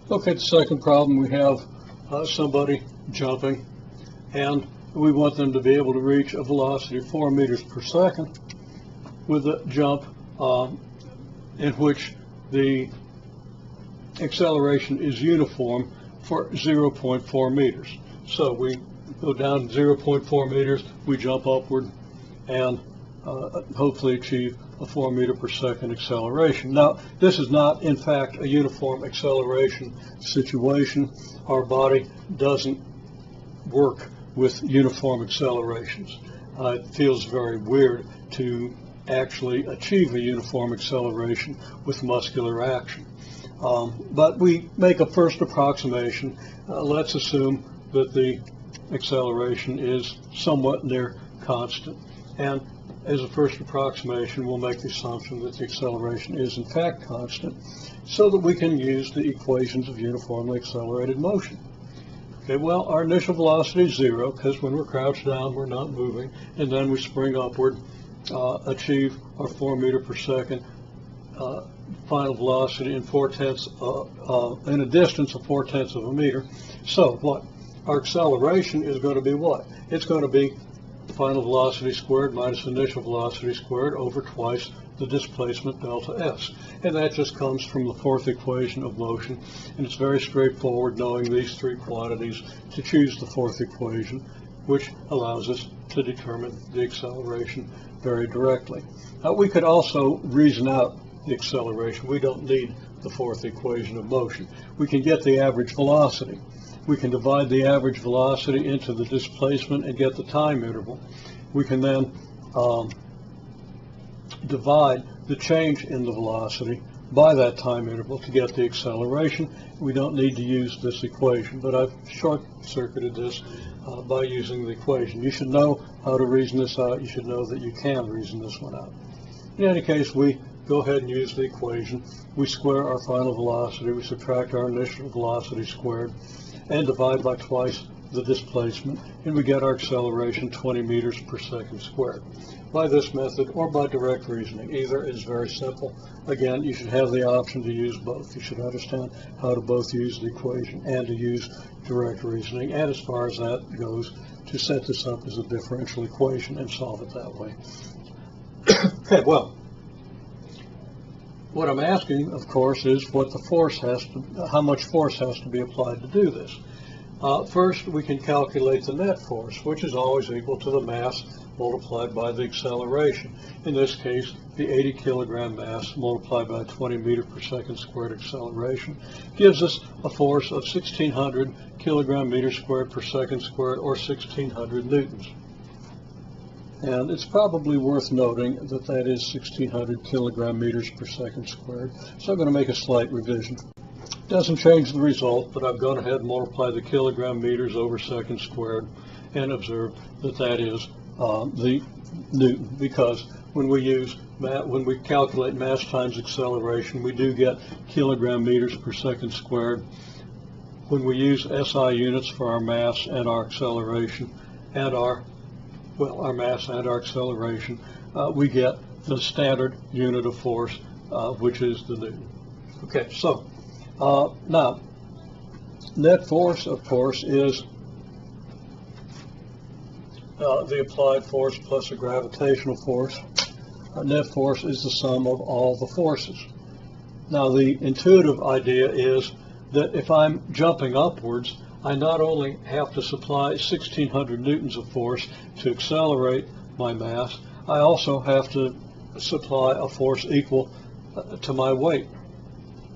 Okay, the second problem, we have somebody jumping, and we want them to be able to reach a velocity of 4 meters per second with a jump in which the acceleration is uniform for 0.4 meters. So we go down 0.4 meters, we jump upward, and hopefully achieve a 4 meter per second acceleration. Now, this is not, in fact, a uniform acceleration situation. Our body doesn't work with uniform accelerations. It feels very weird to actually achieve a uniform acceleration with muscular action. But we make a first approximation. Let's assume that the acceleration is somewhat near constant. And as a first approximation, we'll make the assumption that the acceleration is in fact constant so that we can use the equations of uniformly accelerated motion. Okay, well, our initial velocity is 0 because when we're crouched down, we're not moving, and then we spring upward, achieve our 4 meter per second final velocity in in a distance of 4/10 of a meter. So what? Our acceleration is going to be what? It's going to be final velocity squared minus initial velocity squared over twice the displacement delta s. And that just comes from the fourth equation of motion. And it's very straightforward, knowing these three quantities, to choose the fourth equation, which allows us to determine the acceleration very directly. We could also reason out the acceleration. We don't need the fourth equation of motion. We can get the average velocity. We can divide the average velocity into the displacement and get the time interval. We can then divide the change in the velocity by that time interval to get the acceleration. We don't need to use this equation, but I've short-circuited this by using the equation. You should know how to reason this out. You should know that you can reason this one out. In any case, we go ahead and use the equation. We square our final velocity. We subtract our initial velocity squared and divide by twice the displacement, and we get our acceleration 20 meters per second squared. By this method or by direct reasoning, either is very simple. Again, you should have the option to use both. You should understand how to both use the equation and to use direct reasoning, and as far as that goes, to set this up as a differential equation and solve it that way. Okay, well, what I'm asking, of course, is what the force how much force has to be applied to do this. First, we can calculate the net force, which is always equal to the mass multiplied by the acceleration. In this case, the 80 kilogram mass multiplied by 20 meter per second squared acceleration gives us a force of 1,600 kilogram meters squared per second squared, or 1,600 newtons. And it's probably worth noting that that is 1,600 kilogram meters per second squared. So I'm going to make a slight revision. Doesn't change the result, but I've gone ahead and multiplied the kilogram meters over second squared and observed that that is the newton, because when we calculate mass times acceleration, we do get kilogram meters per second squared. When we use SI units for our mass and our acceleration and our mass and our acceleration, we get the standard unit of force, which is the newton. Okay, so now net force, of course, is the applied force plus a gravitational force. Net force is the sum of all the forces. Now, the intuitive idea is that if I'm jumping upwards, I not only have to supply 1,600 newtons of force to accelerate my mass, I also have to supply a force equal to my weight,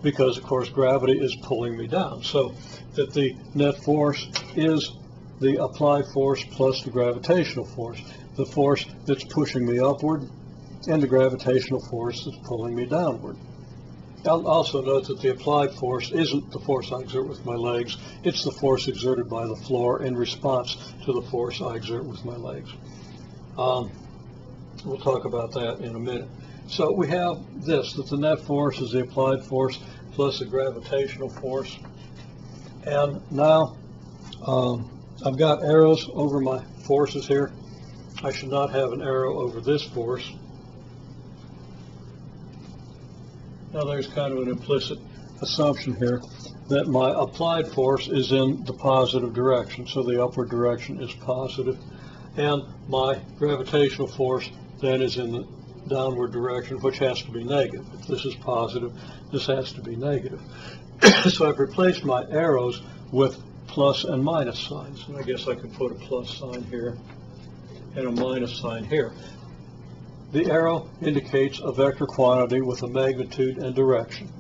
because, of course, gravity is pulling me down. So that the net force is the applied force plus the gravitational force, the force that's pushing me upward and the gravitational force that's pulling me downward. I'll also note that the applied force isn't the force I exert with my legs, it's the force exerted by the floor in response to the force I exert with my legs. We'll talk about that in a minute. So we have this, that the net force is the applied force plus the gravitational force. And now I've got arrows over my forces here. I should not have an arrow over this force. Now there's kind of an implicit assumption here that my applied force is in the positive direction, so the upward direction is positive, and my gravitational force then is in the downward direction, which has to be negative. If this is positive, this has to be negative. So I've replaced my arrows with plus and minus signs, and I guess I could put a plus sign here and a minus sign here. The arrow indicates a vector quantity with a magnitude and direction.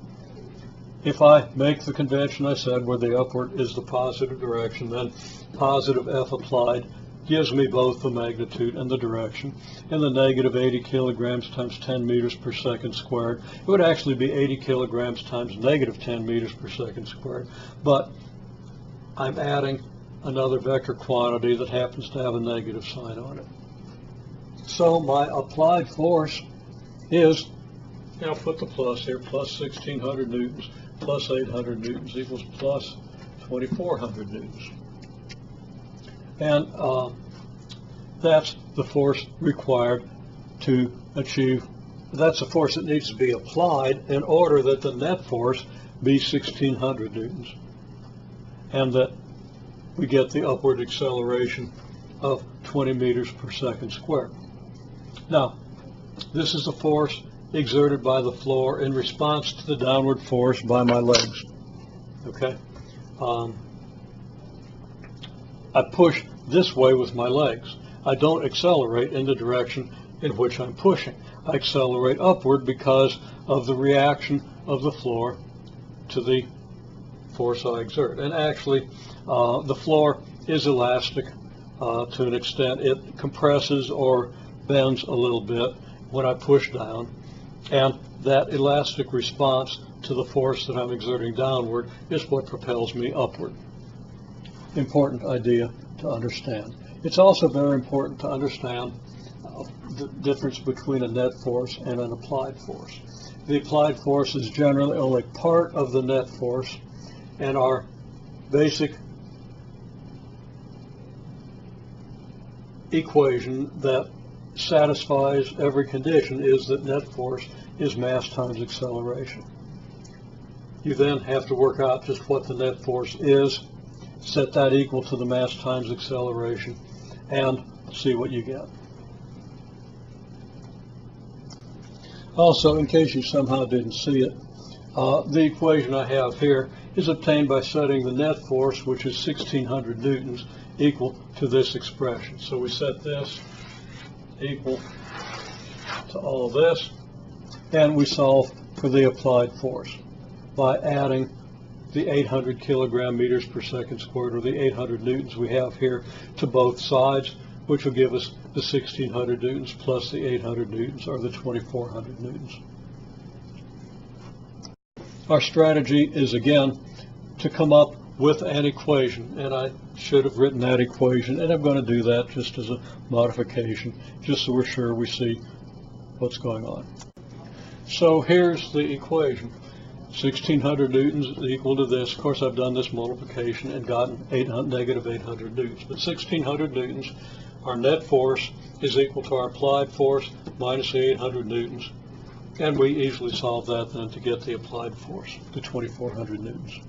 If I make the convention I said where the upward is the positive direction, then positive F applied gives me both the magnitude and the direction. And the negative 80 kilograms times 10 meters per second squared, it would actually be 80 kilograms times negative 10 meters per second squared. But I'm adding another vector quantity that happens to have a negative sign on it. So my applied force is, I'll put the plus here, plus 1,600 newtons plus 800 newtons equals plus 2,400 newtons. And that's the force required to achieve, that's the force that needs to be applied in order that the net force be 1,600 newtons, and that we get the upward acceleration of 20 meters per second squared. Now, this is the force exerted by the floor in response to the downward force by my legs. Okay? I push this way with my legs. I don't accelerate in the direction in which I'm pushing. I accelerate upward because of the reaction of the floor to the force I exert. And actually, the floor is elastic to an extent. It compresses or bends a little bit when I push down, and that elastic response to the force that I'm exerting downward is what propels me upward. Important idea to understand. It's also very important to understand the difference between a net force and an applied force. The applied force is generally only part of the net force, and our basic equation that satisfies every condition is that net force is mass times acceleration. You then have to work out just what the net force is, set that equal to the mass times acceleration, and see what you get. Also, in case you somehow didn't see it, the equation I have here is obtained by setting the net force, which is 1,600 newtons, equal to this expression. So we set this equal to all this, and we solve for the applied force by adding the 800 kilogram meters per second squared, or the 800 newtons we have here, to both sides, which will give us the 1,600 newtons plus the 800 newtons, or the 2,400 newtons. Our strategy is, again, to come up with an equation, and I should have written that equation, and I'm going to do that just as a modification, just so we're sure we see what's going on. So here's the equation. 1,600 newtons is equal to this. Of course, I've done this multiplication and gotten negative 800 newtons. But 1,600 newtons, our net force, is equal to our applied force minus the 800 newtons. And we easily solve that then to get the applied force, the 2,400 newtons.